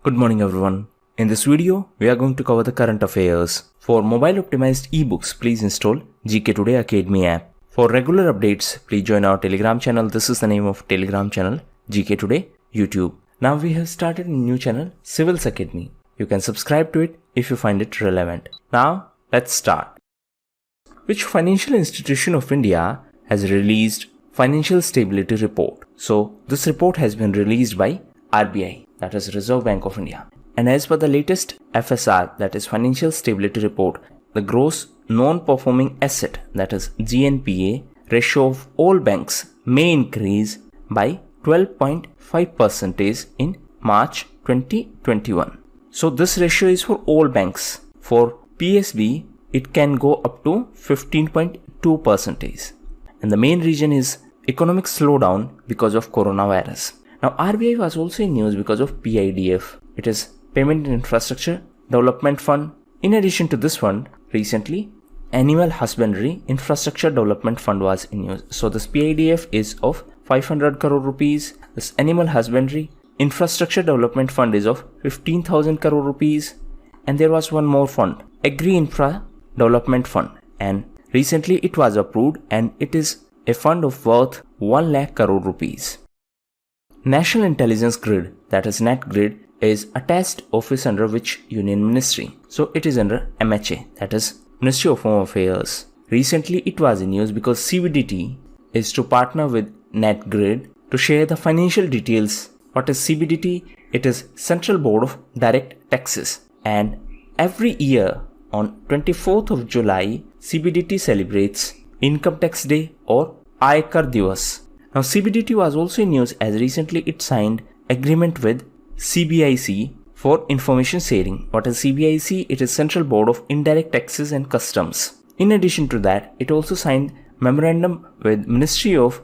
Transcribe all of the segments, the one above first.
Good morning everyone. In this video, we are going to cover the current affairs. For mobile optimized ebooks, please install GKToday Academy app. For regular updates, please join our Telegram channel. This is the name of Telegram channel, GKToday YouTube. Now we have started a new channel, Civils Academy. You can subscribe to it if you find it relevant. Now, let's start. Which financial institution of India has released Financial Stability Report? So, this report has been released by RBI, that is Reserve Bank of India. And as per the latest FSR, that is Financial Stability Report, the gross non-performing asset, that is GNPA, ratio of all banks may increase by 12.5% in March 2021. So this ratio is for all banks. For PSB, it can go up to 15.2%. And the main reason is economic slowdown because of coronavirus. Now RBI was also in news because of PIDF. It is Payment Infrastructure Development Fund. In addition to this fund, recently Animal Husbandry Infrastructure Development Fund was in news. So this PIDF is of 500 crore rupees. This Animal Husbandry Infrastructure Development Fund is of 15,000 crore rupees. And there was one more fund, Agri Infra Development Fund. And recently it was approved and it is a fund of worth 1 lakh crore rupees. National Intelligence Grid, that is NatGrid, is attached office under which union ministry? So it is under MHA, that is Ministry of Home Affairs. Recently it was in news because CBDT is to partner with NatGrid to share the financial details. What is CBDT? It is Central Board of Direct Taxes. And every year on 24th of July, CBDT celebrates Income Tax Day or Aykar Divas. Now CBDT was also in news as recently it signed agreement with CBIC for information sharing. What is CBIC? It is Central Board of Indirect Taxes and Customs. In addition to that, it also signed memorandum with Ministry of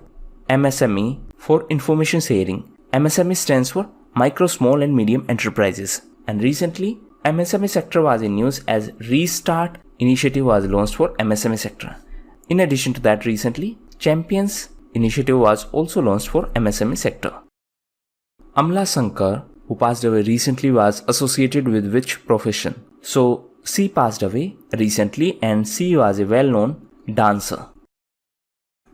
MSME for information sharing. MSME stands for Micro, Small and Medium Enterprises. And recently, MSME sector was in news as Restart initiative was launched for MSME sector. In addition to that, recently, Champions initiative was also launched for MSME sector. Amla Sankar, who passed away recently, was associated with which profession? So, she passed away recently and she was a well-known dancer.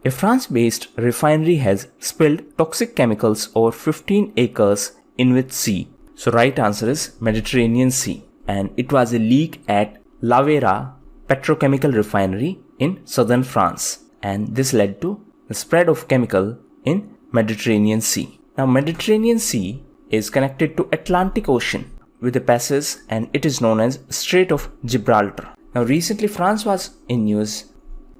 A France-based refinery has spilled toxic chemicals over 15 acres in which sea? So, right answer is Mediterranean Sea. And it was a leak at Lavera petrochemical refinery in southern France. And this led to the spread of chemical in Mediterranean Sea. Now Mediterranean Sea is connected to Atlantic Ocean with a passage and it is known as Strait of Gibraltar. Now recently France was in news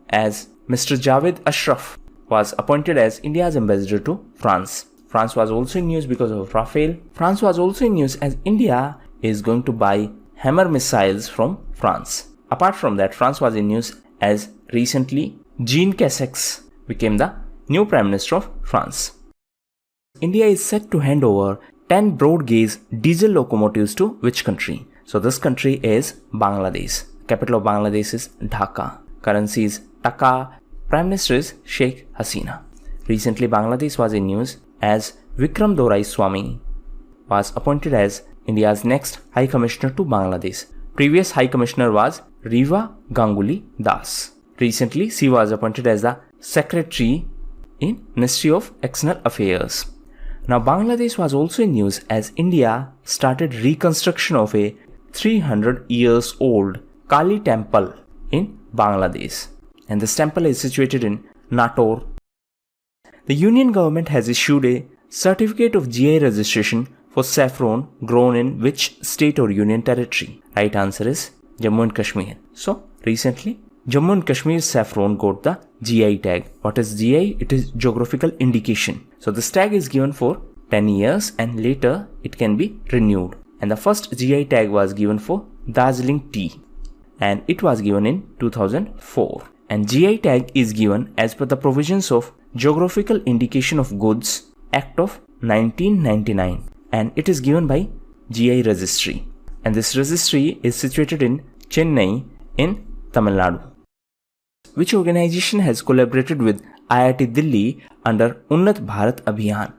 as Mr. Javed Ashraf was appointed as India's ambassador to France. France was also in news because of Rafale. France was also in news as India is going to buy Hammer missiles from France. Apart from that, France was in news as recently Jean Castex became the new Prime Minister of France. India is set to hand over 10 broad gauge diesel locomotives to which country? So this country is Bangladesh. Capital of Bangladesh is Dhaka. Currency is Taka. Prime Minister is Sheikh Hasina. Recently Bangladesh was in news as Vikram Dorai Swami was appointed as India's next High Commissioner to Bangladesh. Previous High Commissioner was Riva Ganguly Das. Recently she was appointed as the Secretary in Ministry of External Affairs. Now Bangladesh was also in news as India started reconstruction of a 300 years old Kali temple in Bangladesh. And this temple is situated in Nator. The Union government has issued a certificate of GI registration for saffron grown in which state or union territory? Right answer is Jammu and Kashmir. So recently Jammu and Kashmir saffron got the GI tag. What is GI? It is geographical indication. So this tag is given for 10 years and later it can be renewed. And the first GI tag was given for Darjeeling tea and it was given in 2004. And GI tag is given as per the provisions of Geographical Indication of Goods Act of 1999 and it is given by GI registry. And this registry is situated in Chennai in Tamil Nadu. Which organization has collaborated with IIT Delhi under Unnat Bharat Abhiyan?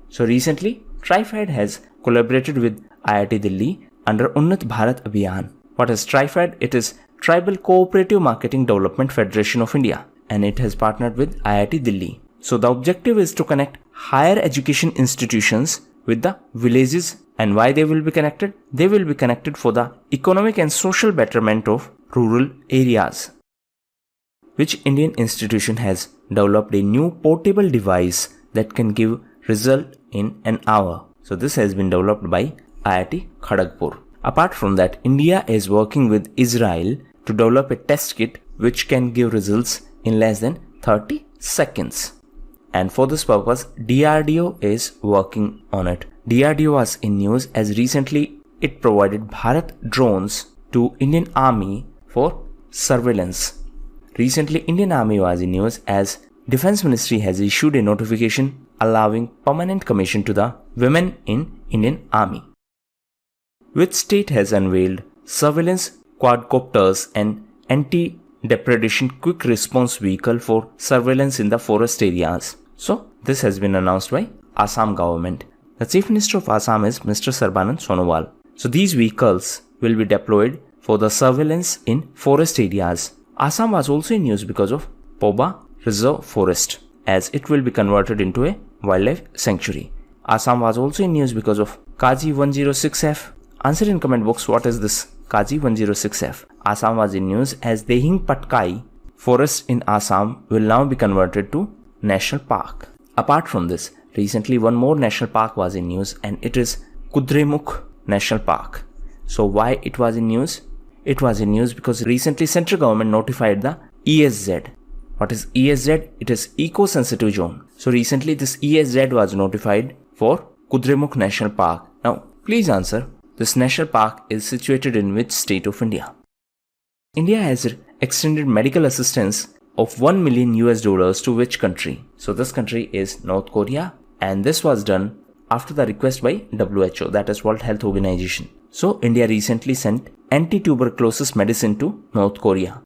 So recently, Trifed has collaborated with IIT Delhi under Unnat Bharat Abhiyan. What is Trifed? It is Tribal Cooperative Marketing Development Federation of India, and it has partnered with IIT Delhi. So the objective is to connect higher education institutions with the villages. And why they will be connected? They will be connected for the economic and social betterment of rural areas. Which Indian institution has developed a new portable device that can give result in an hour? So this has been developed by IIT Kharagpur. Apart from that, India is working with Israel to develop a test kit which can give results in less than 30 seconds. And for this purpose, DRDO is working on it. DRDO was in news as recently it provided Bharat drones to Indian Army for surveillance. Recently, Indian Army was in news as Defense Ministry has issued a notification allowing permanent commission to the women in Indian Army. Which state has unveiled surveillance quadcopters and anti-depredation quick response vehicle for surveillance in the forest areas? So, this has been announced by Assam government. The Chief Minister of Assam is Mr. Sarbanand Sonowal. So, these vehicles will be deployed for the surveillance in forest areas. Assam was also in news because of Poba Reserve Forest, as it will be converted into a wildlife sanctuary. Assam was also in news because of Kaji 106F. Answer in comment box what is this Kaji 106F. Assam was in news as Dehing Patkai forest in Assam will now be converted to National Park. Apart from this, recently one more national park was in news and it is Kudremukh National Park. So why it was in news? It was in news because recently central government notified the ESZ. What is ESZ? It is eco-sensitive zone. So recently this ESZ was notified for Kudremukh National Park. Now please answer, this national park is situated in which state of India? India has extended medical assistance of $1 million to which country? So this country is North Korea, and this was done after the request by WHO, that is World Health Organization. So India recently sent anti-tuberculosis medicine to North Korea.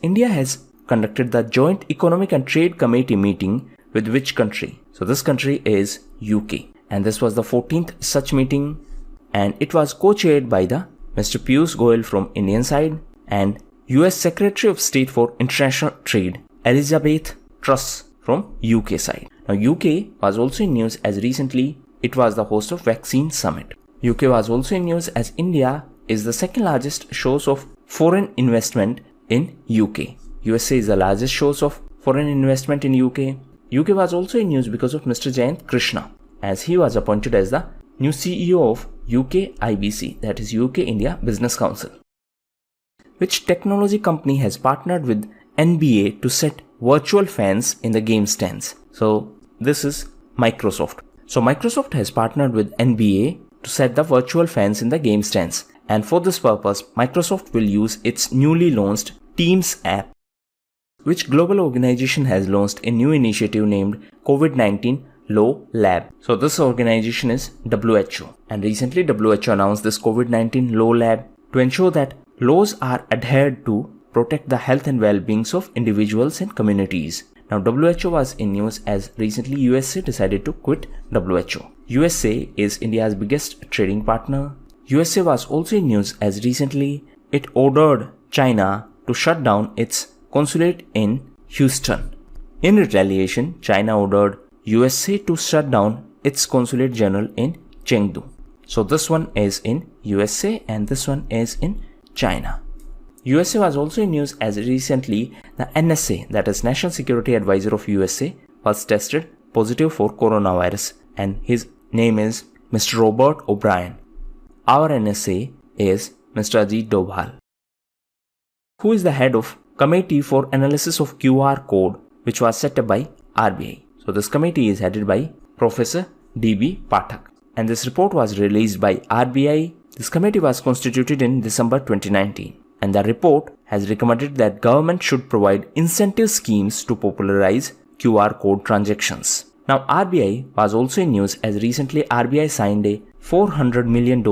India has conducted the Joint Economic and Trade Committee meeting with which country? So this country is UK, and this was the 14th such meeting, and it was co-chaired by the Mr. Piyush Goyal from Indian side and US Secretary of State for International Trade Elizabeth Truss from UK side. Now UK was also in news as recently it was the host of Vaccine Summit. UK was also in news as India is the second largest source of foreign investment in UK. USA is the largest source of foreign investment in UK. UK was also in news because of Mr. Jayant Krishna, as he was appointed as the new CEO of UK IBC, that is UK India Business Council. Which technology company has partnered with NBA to set virtual fans in the game stands? So this is Microsoft. So Microsoft has partnered with NBA to set the virtual fans in the game stands, and for this purpose Microsoft will use its newly launched Teams app. Which global organization has launched a new initiative named COVID19 Low Lab? So this organization is WHO, and recently WHO announced this COVID-19 Low Lab to ensure that laws are adhered to protect the health and well-beings of individuals and communities. Now WHO was in news as recently USA decided to quit WHO. USA is India's biggest trading partner. USA was also in news as recently it ordered China to shut down its consulate in Houston. In retaliation, China ordered USA to shut down its consulate general in Chengdu. So this one is in USA and this one is in China. USA was also in news as recently the NSA, that is National Security Advisor of USA, was tested positive for coronavirus, and his name is Mr. Robert O'Brien. Our NSA is Mr. Ajit Doval. Who is the head of Committee for Analysis of QR Code, which was set up by RBI? So this committee is headed by Professor D.B. Pathak, and this report was released by RBI. This committee was constituted in December 2019, and the report has recommended that government should provide incentive schemes to popularize QR code transactions. Now RBI was also in news as recently RBI signed a $400 million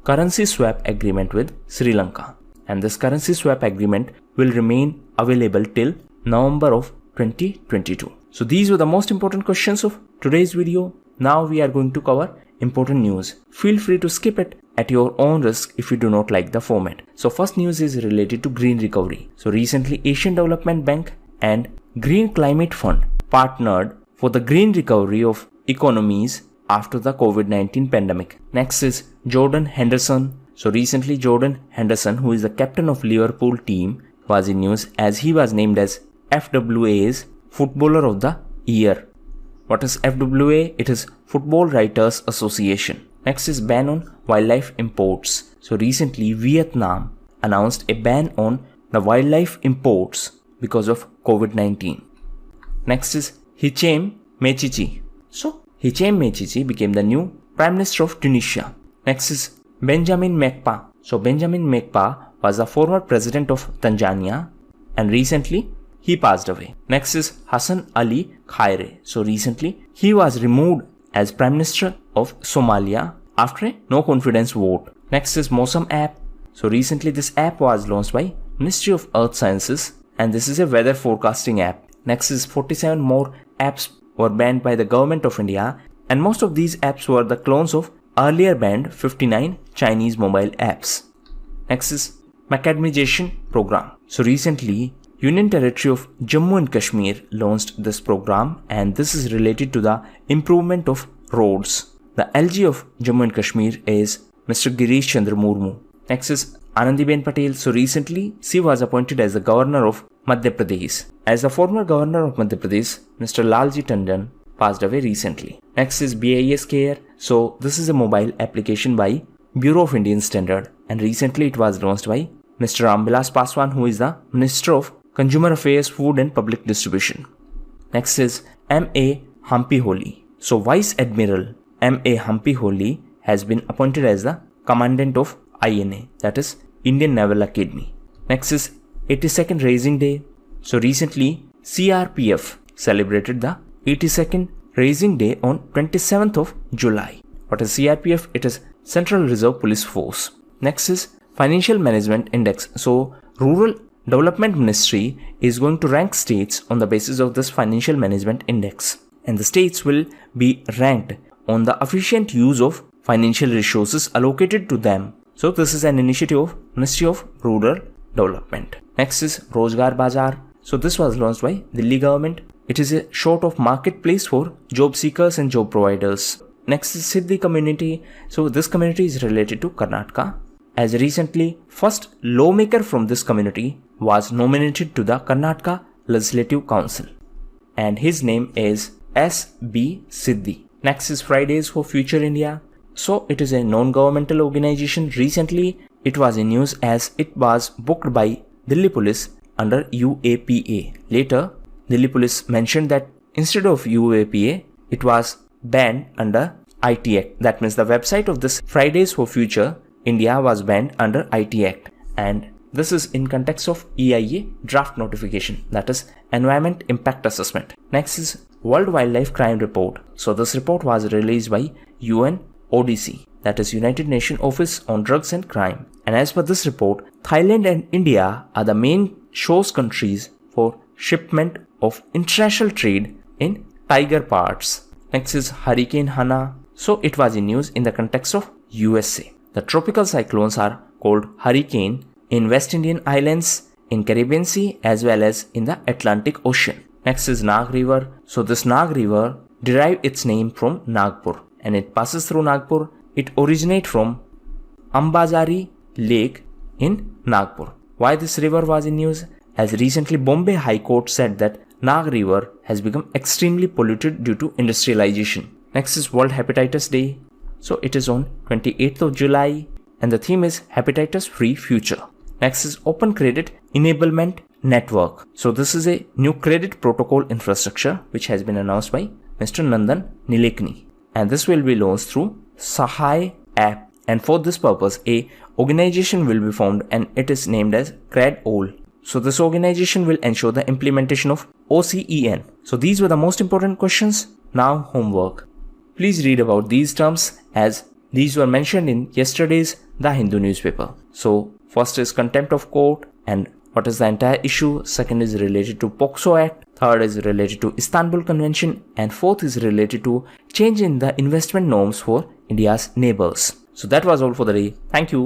currency swap agreement with Sri Lanka, and this currency swap agreement will remain available till November of 2022. So these were the most important questions of today's video. Now we are going to cover important news. Feel free to skip it at your own risk if you do not like the format. So first news is related to green recovery. So recently Asian Development Bank and Green Climate Fund partnered for the green recovery of economies after the COVID-19 pandemic. Next is Jordan Henderson. So recently Jordan Henderson, who is the captain of Liverpool team, was in news as he was named as FWA's Footballer of the Year. What is FWA? It is Football Writers Association. Next is ban on wildlife imports. So recently Vietnam announced a ban on the wildlife imports because of COVID-19. Next is Hichem Mechichi. So Hichem Mechichi became the new Prime Minister of Tunisia. Next is Benjamin Mkapa. So Benjamin Mkapa was the former president of Tanzania and recently he passed away. Next is Hassan Ali Khaire. So recently he was removed as Prime Minister of Somalia after a no confidence vote. Next is Mosam app. So recently this app was launched by Ministry of Earth Sciences and this is a weather forecasting app. Next is 47 more apps were banned by the government of India and most of these apps were the clones of earlier banned 59 Chinese mobile apps. Next is Macadamization program. So recently Union Territory of Jammu and Kashmir launched this program and this is related to the improvement of roads. The LG of Jammu and Kashmir is Mr. Girish Chandra Murmu. Next is Anandiben Patel. So recently she was appointed as the governor of Madhya Pradesh. As the former governor of Madhya Pradesh, Mr. Lalji Tandon passed away recently. Next is BIS Care. So this is a mobile application by Bureau of Indian Standard and recently it was launched by Mr. Ramvilas Paswan, who is the Minister of Consumer Affairs, Food and Public Distribution. Next is M.A. Humpy Holi. So Vice Admiral M.A. Humpy Holi has been appointed as the Commandant of INA, that is Indian Naval Academy. Next is 82nd Raising Day. So recently CRPF celebrated the 82nd Raising Day on 27th of July. What is CRPF? It is Central Reserve Police Force. Next is Financial Management Index. So Rural Development Ministry is going to rank states on the basis of this Financial Management Index. And the states will be ranked on the efficient use of financial resources allocated to them. So this is an initiative of Ministry of Rural Development. Next is Rozgar Bazaar. So this was launched by Delhi government. It is a sort of marketplace for job seekers and job providers. Next is Siddhi community. So this community is related to Karnataka. As recently, first lawmaker from this community was nominated to the Karnataka Legislative Council. And his name is S.B. Siddhi. Next is Fridays for Future India. So it is a non-governmental organization. Recently, it was in news as it was booked by Delhi Police under UAPA. Later, Delhi Police mentioned that instead of UAPA, it was banned under IT Act. That means the website of this Fridays for Future India was banned under IT Act. And this is in context of EIA draft notification, that is Environment Impact Assessment. Next is World Wildlife Crime Report. So this report was released by UNODC, that is United Nations Office on Drugs and Crime. And as per this report, Thailand and India are the main source countries for shipment of international trade in tiger parts. Next is Hurricane Hana. So it was in news in the context of USA. The tropical cyclones are called hurricane in West Indian Islands, in Caribbean Sea as well as in the Atlantic Ocean. Next is Nag River. So this Nag River derived its name from Nagpur and it passes through Nagpur. It originates from Ambazari Lake in Nagpur. Why this river was in news? As recently Bombay High Court said that Nag River has become extremely polluted due to industrialization. Next is World Hepatitis Day. So it is on 28th of July and the theme is Hepatitis Free Future. Next is Open Credit Enablement Network. So this is a new credit protocol infrastructure which has been announced by Mr. Nandan Nilekani. And this will be launched through Sahai app. And for this purpose, a organization will be formed and it is named as CredOL. So this organization will ensure the implementation of OCEN. So these were the most important questions. Now homework. Please read about these terms as these were mentioned in yesterday's The Hindu newspaper. So first is contempt of court and what is the entire issue. Second is related to POCSO Act. Third is related to Istanbul Convention. And fourth is related to change in the investment norms for India's neighbors. So that was all for the day. Thank you.